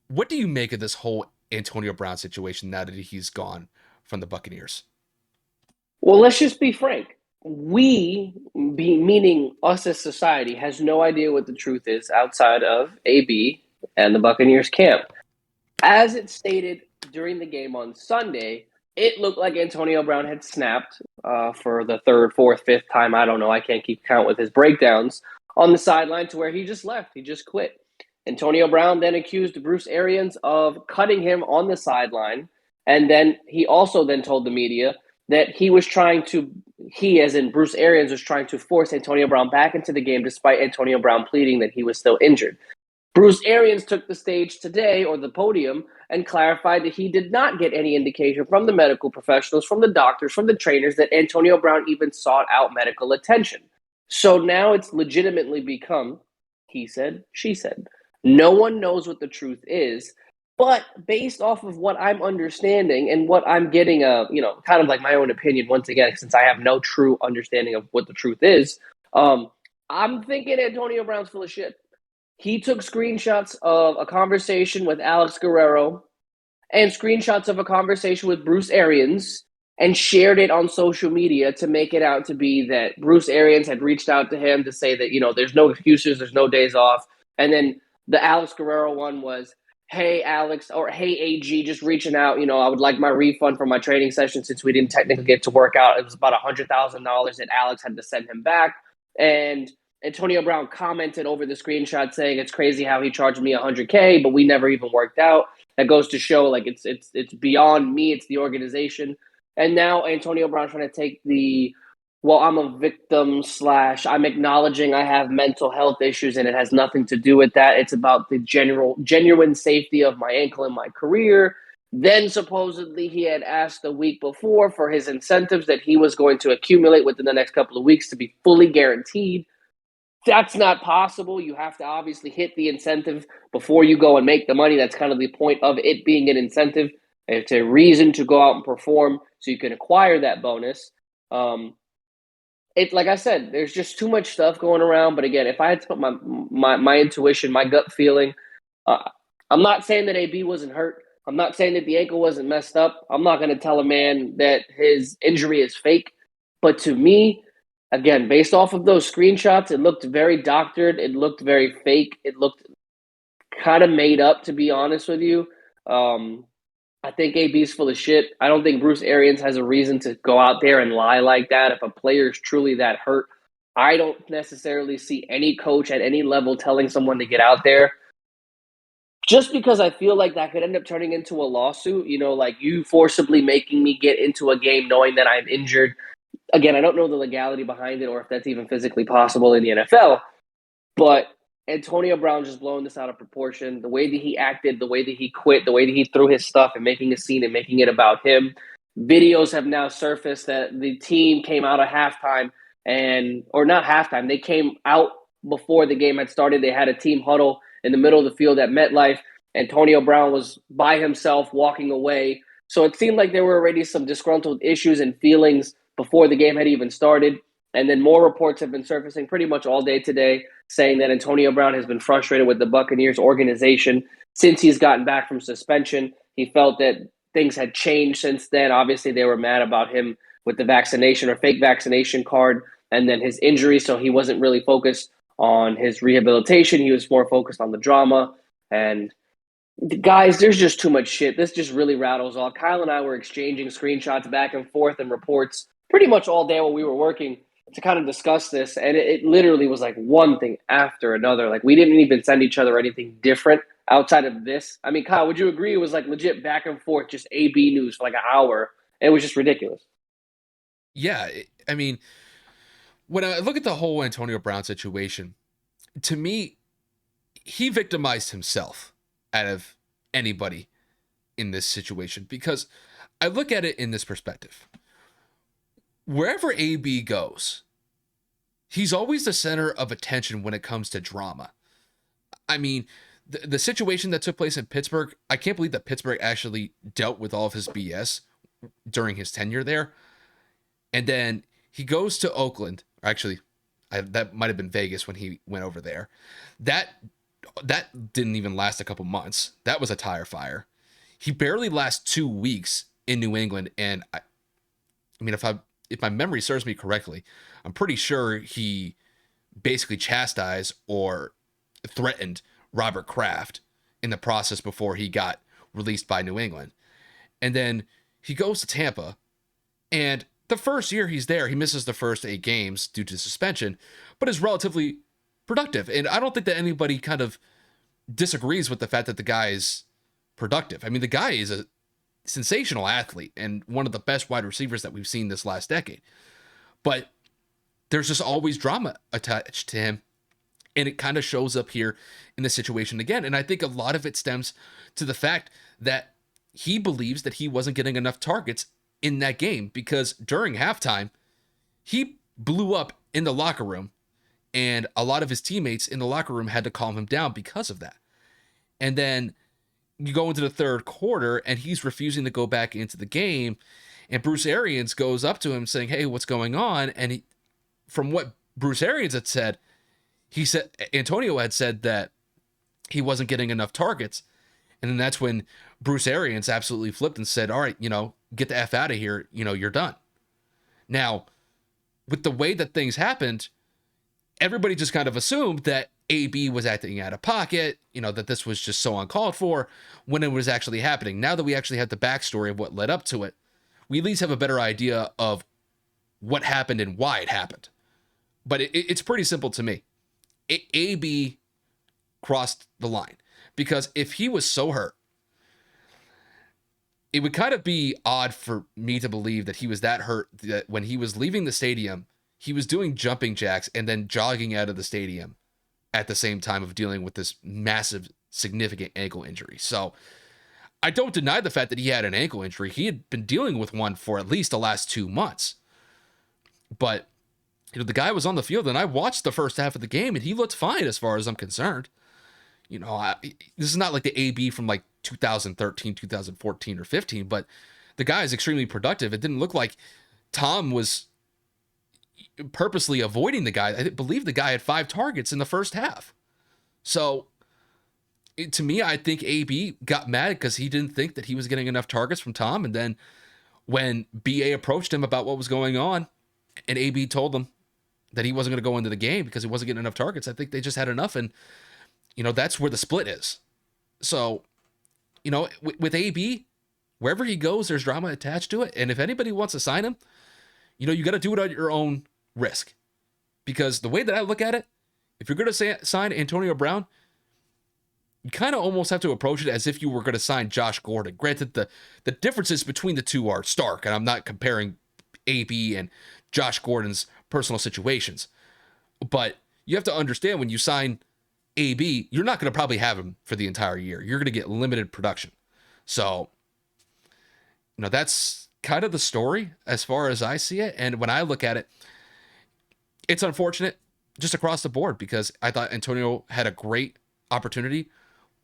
What do you make of this whole Antonio Brown situation now that he's gone from the Buccaneers? Well, let's just be frank. Meaning us as society, has no idea what the truth is outside of AB and the Buccaneers camp. As it stated during the game on Sunday, it looked like Antonio Brown had snapped for the third, fourth, fifth time. I don't know. I can't keep count with his breakdowns on the sideline to where he just left. He just quit. Antonio Brown then accused Bruce Arians of cutting him on the sideline. And then he also then told the media that he, as in Bruce Arians, was trying to force Antonio Brown back into the game despite Antonio Brown pleading that he was still injured. Bruce Arians took the stage today, or the podium, and clarified that he did not get any indication from the medical professionals, from the doctors, from the trainers that Antonio Brown even sought out medical attention. So now it's legitimately become he said, she said. No one knows what the truth is, but based off of what I'm understanding and what I'm getting, kind of like my own opinion once again, since I have no true understanding of what the truth is, I'm thinking Antonio Brown's full of shit. He took screenshots of a conversation with Alex Guerrero and screenshots of a conversation with Bruce Arians and shared it on social media to make it out to be that Bruce Arians had reached out to him to say that, there's no excuses, there's no days off. And then the Alex Guerrero one was, hey, Alex, or hey, AG, just reaching out. I would like my refund from my training session since we didn't technically get to work out. It was about $100,000 that Alex had to send him back. And Antonio Brown commented over the screenshot saying it's crazy how he charged me 100K, but we never even worked out. That goes to show like it's beyond me, it's the organization. And now Antonio Brown trying to take the I'm a victim slash I'm acknowledging I have mental health issues and it has nothing to do with that. It's about the genuine safety of my ankle and my career. Then supposedly he had asked the week before for his incentives that he was going to accumulate within the next couple of weeks to be fully guaranteed. That's not possible. You have to obviously hit the incentive before you go and make the money. That's kind of the point of it being an incentive. It's a reason to go out and perform so you can acquire that bonus. It like I said, there's just too much stuff going around. But again, if I had to put my intuition, my gut feeling, I'm not saying that AB wasn't hurt. I'm not saying that the ankle wasn't messed up. I'm not going to tell a man that his injury is fake. But to me, again, based off of those screenshots, it looked very doctored. It looked very fake. It looked kind of made up, to be honest with you. I think AB's full of shit. I don't think Bruce Arians has a reason to go out there and lie like that. If a player is truly that hurt, I don't necessarily see any coach at any level telling someone to get out there just because I feel like that could end up turning into a lawsuit, like you forcibly making me get into a game knowing that I'm injured. Again, I don't know the legality behind it or if that's even physically possible in the NFL, but Antonio Brown just blowing this out of proportion. The way that he acted, the way that he quit, the way that he threw his stuff and making a scene and making it about him. Videos have now surfaced that the team came out of halftime or not halftime, they came out before the game had started. They had a team huddle in the middle of the field at MetLife. Antonio Brown was by himself walking away. So it seemed like there were already some disgruntled issues and feelings before the game had even started. And then more reports have been surfacing pretty much all day today saying that Antonio Brown has been frustrated with the Buccaneers organization since he's gotten back from suspension. He felt that things had changed since then. Obviously, they were mad about him with the vaccination or fake vaccination card and then his injury. So he wasn't really focused on his rehabilitation. He was more focused on the drama. And guys, there's just too much shit. This just really rattles off. Kyle and I were exchanging screenshots back and forth and reports pretty much all day while we were working to kind of discuss this. And it literally was like one thing after another. Like we didn't even send each other anything different outside of this. I mean, Kyle, would you agree it was like legit back and forth, just AB news for like an hour? It was just ridiculous. Yeah, I mean, when I look at the whole Antonio Brown situation, to me, he victimized himself out of anybody in this situation because I look at it in this perspective. Wherever AB goes, he's always the center of attention when it comes to drama. I mean, the situation that took place in Pittsburgh, I can't believe that Pittsburgh actually dealt with all of his BS during his tenure there. And then he goes to Oakland. Actually, that might have been Vegas when he went over there. That that didn't even last a couple months. That was a tire fire. He barely lasts 2 weeks in New England, and I mean, if my memory serves me correctly, I'm pretty sure he basically chastised or threatened Robert Kraft in the process before he got released by New England. And then he goes to Tampa, and the first year he's there, he misses the first 8 games due to suspension, but is relatively productive. And I don't think that anybody kind of disagrees with the fact that the guy is productive. I mean, the guy is a sensational athlete and one of the best wide receivers that we've seen this last decade. But there's just always drama attached to him. And it kind of shows up here in this situation again. And I think a lot of it stems to the fact that he believes that he wasn't getting enough targets in that game, because during halftime, he blew up in the locker room, and a lot of his teammates in the locker room had to calm him down because of that. And then you go into the third quarter, and he's refusing to go back into the game. And Bruce Arians goes up to him saying, "Hey, what's going on?" And from what Bruce Arians had said, he said Antonio had said that he wasn't getting enough targets. And then that's when Bruce Arians absolutely flipped and said, "All right, get the F out of here. You're done." Now, with the way that things happened, everybody just kind of assumed that AB was acting out of pocket, that this was just so uncalled for when it was actually happening. Now that we actually have the backstory of what led up to it, we at least have a better idea of what happened and why it happened. But it's pretty simple to me. AB crossed the line, because if he was so hurt, it would kind of be odd for me to believe that he was that hurt that when he was leaving the stadium, he was doing jumping jacks and then jogging out of the stadium at the same time of dealing with this massive, significant ankle injury. So I don't deny the fact that he had an ankle injury. He had been dealing with one for at least the last 2 months. But, the guy was on the field, and I watched the first half of the game, and he looked fine as far as I'm concerned. This is not like the AB from like 2013, 2014, or 15, but the guy is extremely productive. It didn't look like Tom was purposely avoiding the guy. I believe the guy had 5 targets in the first half. So to me, I think AB got mad because he didn't think that he was getting enough targets from Tom. And then when BA approached him about what was going on, and AB told him that he wasn't going to go into the game because he wasn't getting enough targets, I think they just had enough. And, that's where the split is. So, with AB, wherever he goes, there's drama attached to it. And if anybody wants to sign him, you got to do it at your own risk. Because the way that I look at it, if you're going to sign Antonio Brown, you kind of almost have to approach it as if you were going to sign Josh Gordon. Granted, the differences between the two are stark, and I'm not comparing AB and Josh Gordon's personal situations. But you have to understand, when you sign AB, you're not going to probably have him for the entire year. You're going to get limited production. So, that's kind of the story as far as I see it. And when I look at it, it's unfortunate just across the board, because I thought Antonio had a great opportunity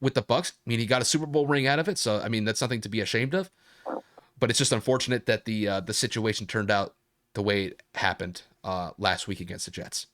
with the Bucs. I mean, he got a Super Bowl ring out of it. So, I mean, that's nothing to be ashamed of. But it's just unfortunate that the situation turned out the way it happened last week against the Jets.